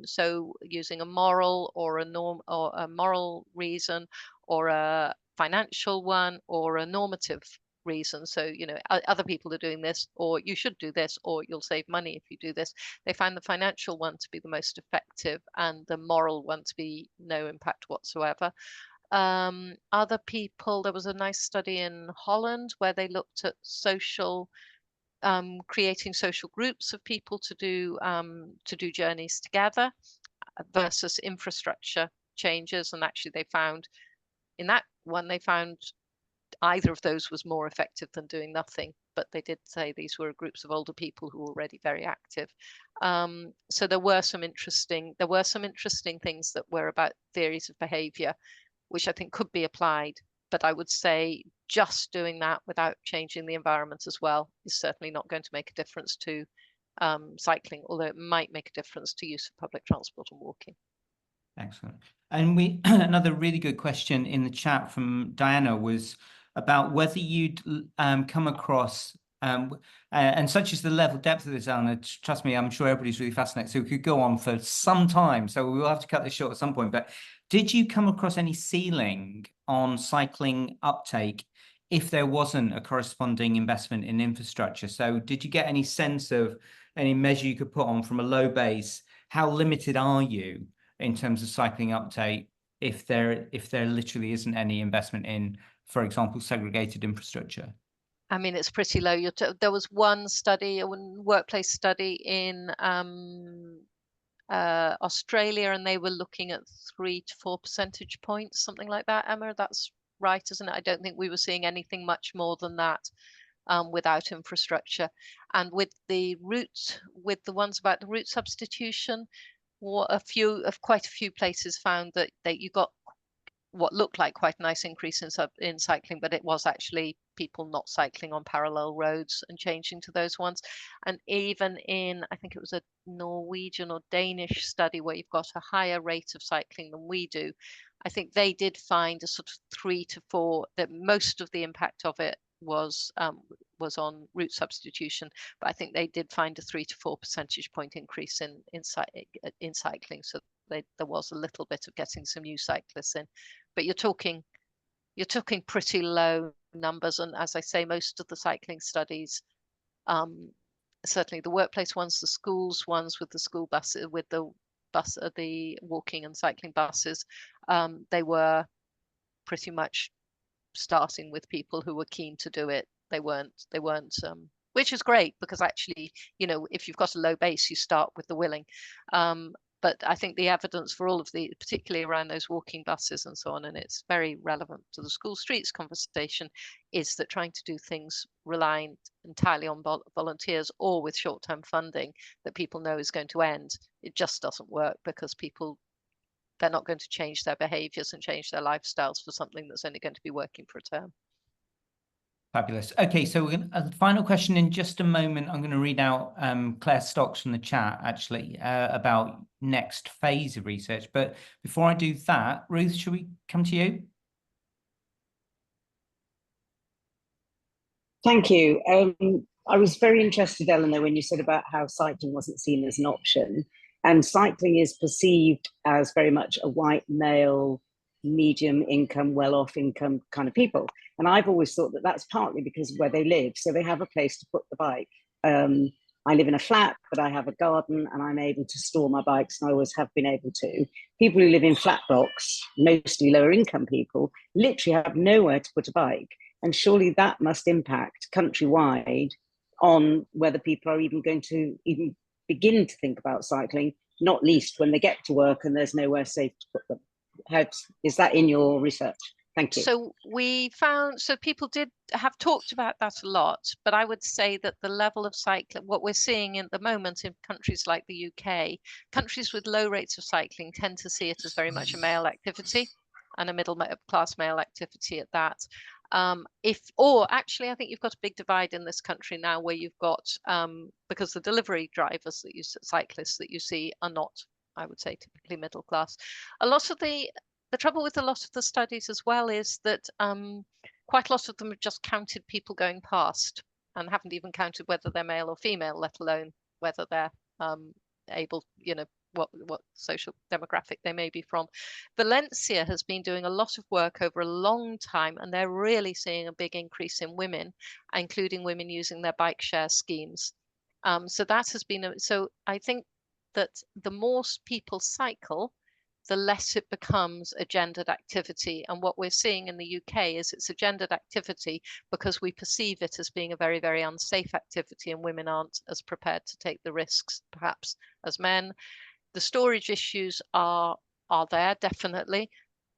so using a moral or a norm or a moral reason, or a financial one, or a normative reason. So, other people are doing this, or you should do this, or you'll save money if you do this. They found the financial one to be the most effective, and the moral one to be no impact whatsoever. Other people, there was a nice study in Holland where they looked at creating social groups of people to do journeys together versus infrastructure changes. And actually they found either of those was more effective than doing nothing, but they did say these were groups of older people who were already very active. So there were some interesting things that were about theories of behavior, which I think could be applied. But I would say just doing that without changing the environment as well is certainly not going to make a difference to cycling, although it might make a difference to use of public transport and walking. Excellent. And another really good question in the chat from Diana was about whether you'd come across, and such is the level depth of this, Eleanor, trust me, I'm sure everybody's really fascinated, so we could go on for some time, so we'll have to cut this short at some point, but did you come across any ceiling on cycling uptake if there wasn't a corresponding investment in infrastructure? So did you get any sense of any measure you could put on from a low base? How limited are you in terms of cycling uptake if there literally isn't any investment in, for example, segregated infrastructure? I mean, it's pretty low. There was one study, a workplace study in Australia, and they were looking at 3 to 4 percentage points, something like that. Emma, that's right, isn't it? I don't think we were seeing anything much more than that without infrastructure. And with the ones about the route substitution, quite a few places found that you got what looked like quite a nice increase in cycling, but it was actually people not cycling on parallel roads and changing to those ones. And even in, I think it was a Norwegian or Danish study where you've got a higher rate of cycling than we do, I think they did find a sort of 3 to 4, that most of the impact of it was on route substitution, but I think they did find a 3 to 4 percentage point increase in cycling. So there was a little bit of getting some new cyclists in, but you're talking pretty low numbers. And as I say, most of the cycling studies, certainly the workplace ones, the schools ones with the school buses, with the walking and cycling buses, they were pretty much starting with people who were keen to do it. They weren't which is great, because actually, if you've got a low base, you start with the willing. But I think the evidence for all of particularly around those walking buses and so on, and it's very relevant to the school streets conversation, is that trying to do things relying entirely on volunteers or with short-term funding that people know is going to end, it just doesn't work, because they're not going to change their behaviors and change their lifestyles for something that's only going to be working for a term. Fabulous. Okay, so a final question in just a moment. I'm going to read out Claire Stocks from the chat, actually, about next phase of research. But before I do that, Ruth, should we come to you? Thank you. I was very interested, Eleanor, when you said about how cycling wasn't seen as an option. And cycling is perceived as very much a white male, medium income, well-off income kind of people. And I've always thought that that's partly because of where they live. So they have a place to put the bike. I live in a flat, but I have a garden and I'm able to store my bikes, and I always have been able to. People who live in flat blocks, mostly lower income people, literally have nowhere to put a bike. And surely that must impact countrywide on whether people are even going to even begin to think about cycling, not least when they get to work and there's nowhere safe to put them. Is that in your research? Thank you. So we found, so people did have talked about that a lot, but I would say that the level of cycling, what we're seeing at the moment in countries like the UK, countries with low rates of cycling tend to see it as very much a male activity, and a middle class male activity at that. Actually, I think you've got a big divide in this country now, where you've got, because the delivery drivers that you, cyclists that you see are not, I would say, typically middle class. A lot of the trouble with a lot of the studies as well is that quite a lot of them have just counted people going past and haven't even counted whether they're male or female, let alone whether they're able, you know, what social demographic they may be from. Valencia has been doing a lot of work over a long time, and they're really seeing a big increase in women, including women using their bike share schemes. So that has been, so I think that the more people cycle, the less it becomes a gendered activity. And what we're seeing in the UK is it's a gendered activity because we perceive it as being a very, very unsafe activity, and women aren't as prepared to take the risks, perhaps, as men. The storage issues are there, definitely,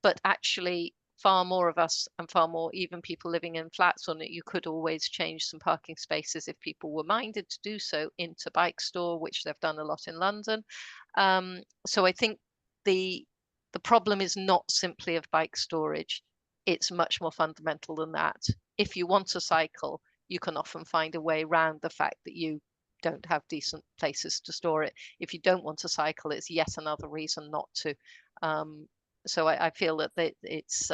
but actually far more of us, and far more even people living in flats, on it, you could always change some parking spaces if people were minded to do so, into bike store, which they've done a lot in London. So I think the problem is not simply of bike storage. It's much more fundamental than that. If you want to cycle, you can often find a way around the fact that you don't have decent places to store it. If you don't want to cycle, it's yet another reason not to. So I feel that it's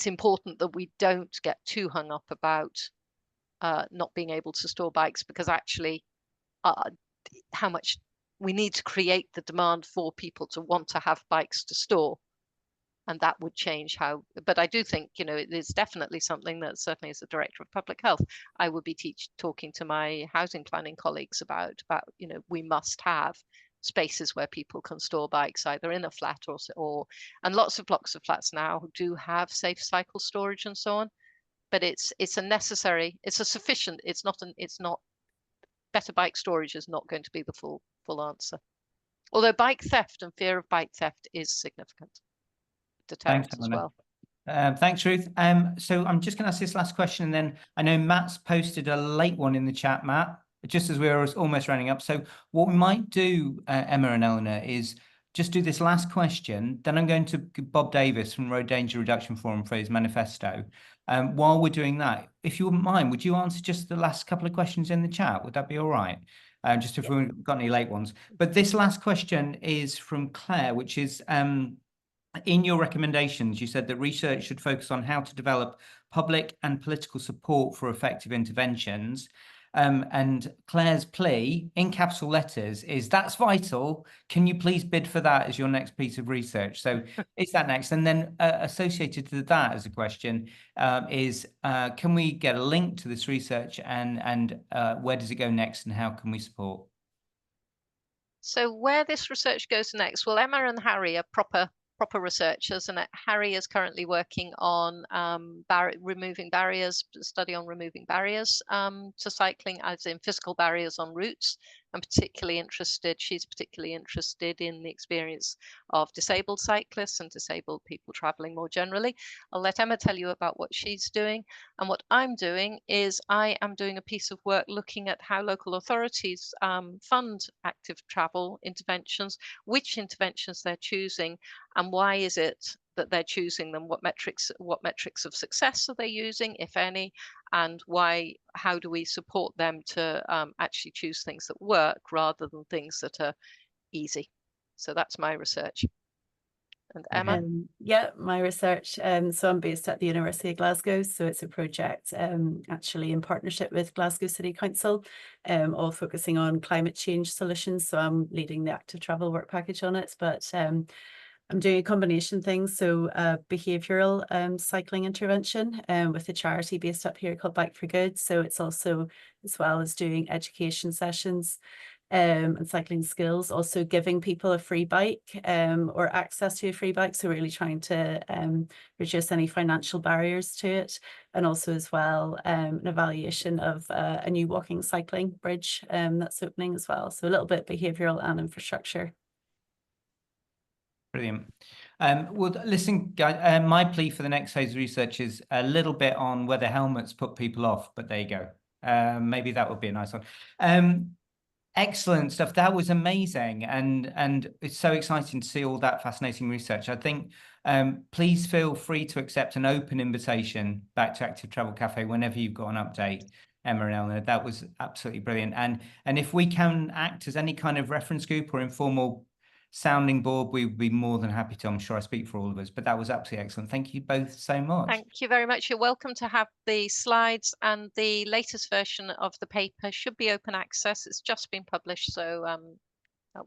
important that we don't get too hung up about not being able to store bikes, because actually how much we need to create the demand for people to want to have bikes to store, and that would change how. But I do think, you know, it is definitely something that, certainly as a director of public health, I would be talking to my housing planning colleagues about, you know, we must have spaces where people can store bikes, either in a flat or and lots of blocks of flats now do have safe cycle storage and so on. But it's a necessary, it's a sufficient, it's not better bike storage is not going to be the full answer. Although bike theft and fear of bike theft is significant deterrent as well. Thanks, Ruth. So I'm just going to ask this last question, and then I know Matt's posted a late one in the chat, Matt, just as we're almost running up. So what we might do, Emma and Eleanor, is just do this last question. Then I'm going to Bob Davis from Road Danger Reduction Forum for his manifesto. While we're doing that, if you wouldn't mind, would you answer just the last couple of questions in the chat? Would that be all right? Just if we've got any late ones. But this last question is from Claire, which is, in your recommendations, you said that research should focus on how to develop public and political support for effective interventions. And Claire's plea, in capital letters, is that's vital. Can you please bid for that as your next piece of research? So is that next? And then associated to that as a question is, can we get a link to this research, and where does it go next, and how can we support? So where this research goes next, well, Emma and Harry are proper researchers, and Harry is currently working on removing barriers, study on removing barriers to cycling, as in physical barriers on routes. She's particularly interested in the experience of disabled cyclists and disabled people traveling more generally. I'll let Emma tell you about what she's doing. And what I'm doing is I am doing a piece of work looking at how local authorities fund active travel interventions, which interventions they're choosing, and why is it that they're choosing them? What metrics of success are they using, if any? And how do we support them to actually choose things that work rather than things that are easy? So that's my research. And Emma? Yeah, my research. So I'm based at the University of Glasgow. So it's a project actually in partnership with Glasgow City Council, all focusing on climate change solutions. So I'm leading the active travel work package on it. But I'm doing a combination thing, so behavioural cycling intervention with a charity based up here called Bike for Good. So it's also, as well as doing education sessions and cycling skills, also giving people a free bike or access to a free bike. So really trying to reduce any financial barriers to it. And also as well, an evaluation of a new walking cycling bridge that's opening as well. So a little bit behavioural and infrastructure. Brilliant. Well, listen, guys, my plea for the next phase of research is a little bit on whether helmets put people off, but there you go. Maybe that would be a nice one. Excellent stuff. That was amazing. And it's so exciting to see all that fascinating research. I think please feel free to accept an open invitation back to Active Travel Cafe whenever you've got an update, Emma and Eleanor. That was absolutely brilliant. And if we can act as any kind of reference group or informal sounding board, we would be more than happy to. I'm sure I speak for all of us, but that was absolutely excellent. Thank you both so much. Thank you very much. You're welcome to have the slides, and the latest version of the paper should be open access. It's just been published, so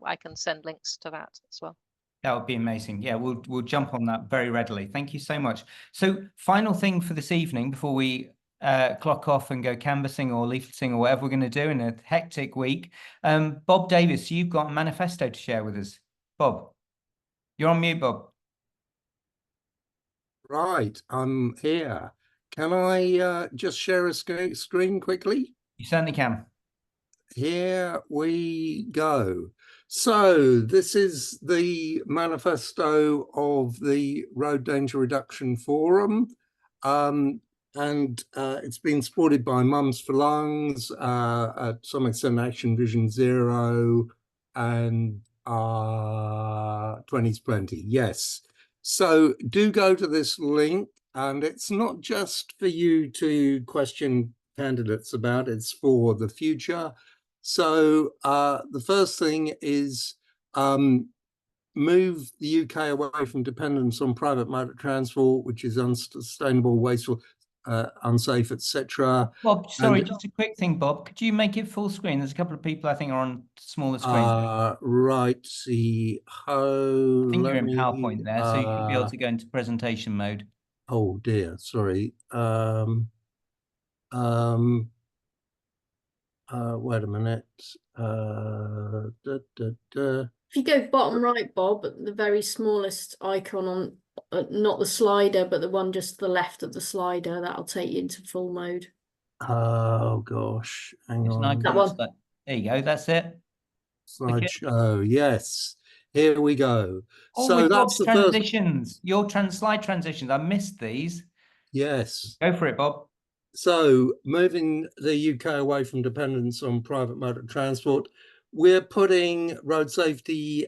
I can send links to that as well. That would be amazing. Yeah, we'll jump on that very readily. Thank you so much. So final thing for this evening before we clock off and go canvassing or leafleting or whatever we're going to do in a hectic week. Bob Davis, you've got a manifesto to share with us. Bob, you're on mute, Bob. Right, I'm here. Can I just share a screen quickly? You certainly can. Here we go. So this is the manifesto of the Road Danger Reduction Forum. And it's been supported by Mums for Lungs, at some extent Action Vision Zero, and 20's Plenty, yes. So do go to this link, and it's not just for you to question candidates about, it's for the future. So the first thing is move the UK away from dependence on private motor transport, which is unsustainable, wasteful, unsafe, etc. Bob, sorry, just a quick thing, Bob. Could you make it full screen? There's a couple of people I think are on smaller screens. Right, see how. I think you're in PowerPoint there, so you should be able to go into presentation mode. Oh dear, sorry. Wait a minute. If you go bottom right, Bob, the very smallest icon on, not the slider, but the one just to the left of the slider, that'll take you into full mode. Oh gosh, hang on. That one. There you go, that's it. Slideshow, yes. Here we go. Oh, so that's Bob's the transitions. Your slide transitions. I missed these. Yes. Go for it, Bob. So moving the UK away from dependence on private motor transport, we're putting road safety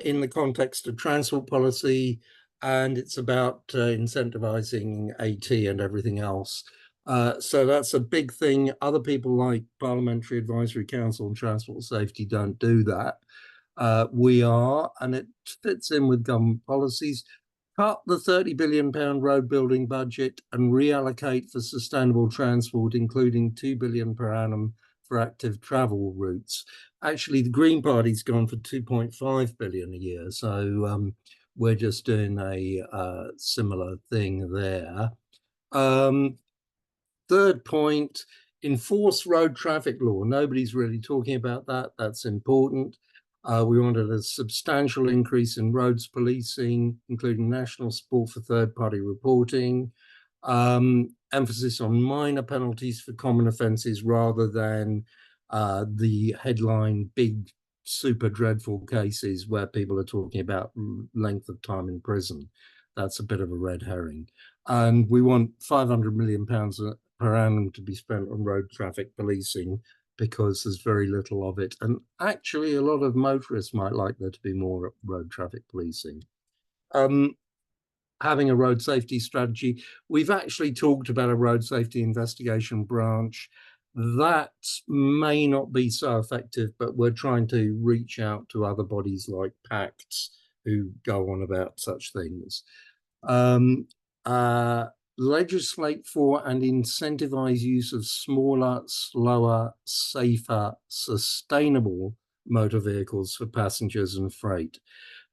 in the context of transport policy, and it's about incentivizing AT and everything else. So that's a big thing. Other people like Parliamentary Advisory Council on Transport Safety don't do that. We are, and it fits in with government policies. Cut the £30 billion road building budget and reallocate for sustainable transport, including £2 billion per annum for active travel routes. Actually, the Green Party's gone for 2.5 billion a year, so we're just doing a similar thing there. Third point, enforce road traffic law. Nobody's really talking about that. That's important. We wanted a substantial increase in roads policing, including national support for third-party reporting, emphasis on minor penalties for common offences rather than the headline big super dreadful cases where people are talking about length of time in prison. That's a bit of a red herring. And we want £500 million per annum to be spent on road traffic policing, because there's very little of it. And actually, a lot of motorists might like there to be more road traffic policing. Having a road safety strategy. We've actually talked about a road safety investigation branch. That may not be so effective, but we're trying to reach out to other bodies like PACTs who go on about such things. Legislate for and incentivize use of smaller, slower, safer, sustainable motor vehicles for passengers and freight.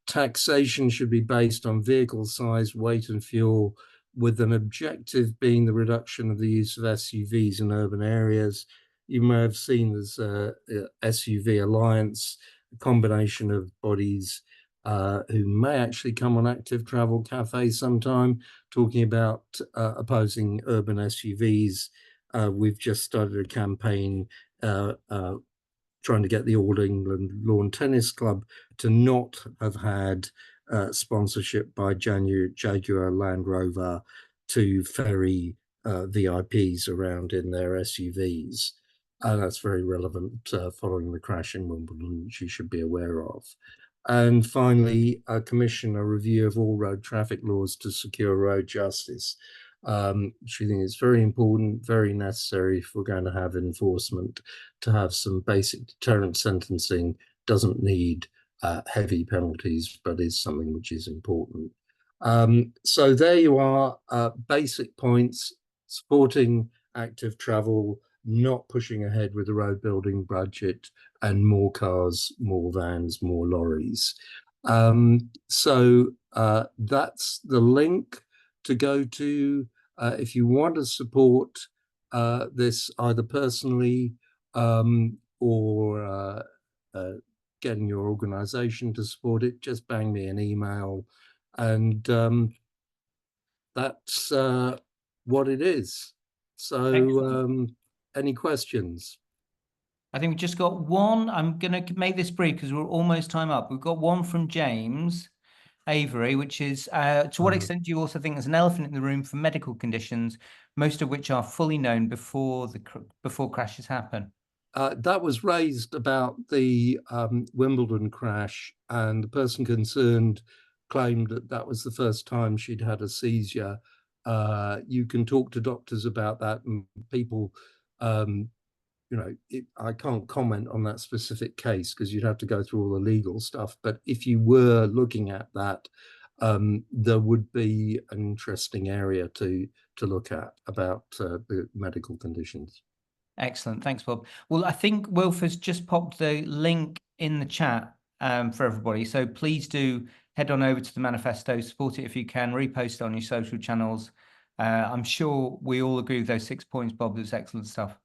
taxation should be based on vehicle size, weight and fuel, with an objective being the reduction of the use of SUVs in urban areas. You may have seen there's a SUV Alliance, a combination of bodies who may actually come on Active Travel Cafe sometime, talking about opposing urban SUVs. We've just started a campaign trying to get the All England Lawn Tennis Club to not have had sponsorship by Jaguar Land Rover to ferry VIPs around in their SUVs. That's very relevant following the crash in Wimbledon, which you should be aware of. And finally, commission a review of all road traffic laws to secure road justice, which we think is very important, very necessary if we're going to have enforcement. To have some basic deterrent sentencing doesn't need heavy penalties, but is something which is important. So there you are, basic points: supporting active travel, not pushing ahead with the road building budget, and more cars, more vans, more lorries. So that's the link to go to if you want to support this either personally or getting your organization to support it. Just bang me an email, and that's what it is. So any questions? I think we've just got one. I'm going to make this brief because we're almost time up. We've got one from James Avery, which is, to what extent do you also think there's an elephant in the room for medical conditions, most of which are fully known before crashes happen? That was raised about the Wimbledon crash, and the person concerned claimed that that was the first time she'd had a seizure. You can talk to doctors about that, and people, I can't comment on that specific case because you'd have to go through all the legal stuff. But if you were looking at that, there would be an interesting area to look at about the medical conditions. Excellent. Thanks, Bob. Well, I think Wilf has just popped the link in the chat for everybody. So please do head on over to the manifesto, support it if you can, repost it on your social channels. I'm sure we all agree with those 6 points, Bob. That's excellent stuff.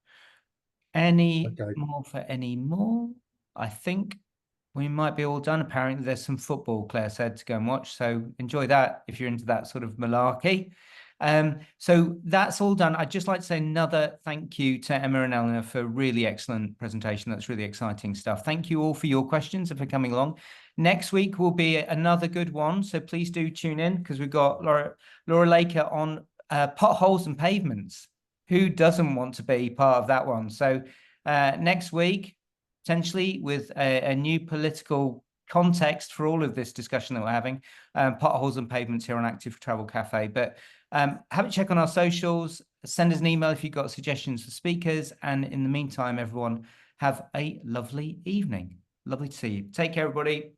Any more for any more? I think we might be all done. Apparently there's some football, Claire said, to go and watch. So enjoy that if you're into that sort of malarkey. So that's all done. I'd just like to say another thank you to Emma and Eleanor for a really excellent presentation. That's really exciting stuff. Thank you all for your questions and for coming along. Next week will be another good one. So please do tune in because we've got Laura Laker on potholes and pavements. Who doesn't want to be part of that one? So next week, potentially with a new political context for all of this discussion that we're having, potholes and pavements here on Active Travel Cafe. But have a check on our socials, send us an email if you've got suggestions for speakers. And in the meantime, everyone, have a lovely evening. Lovely to see you. Take care, everybody.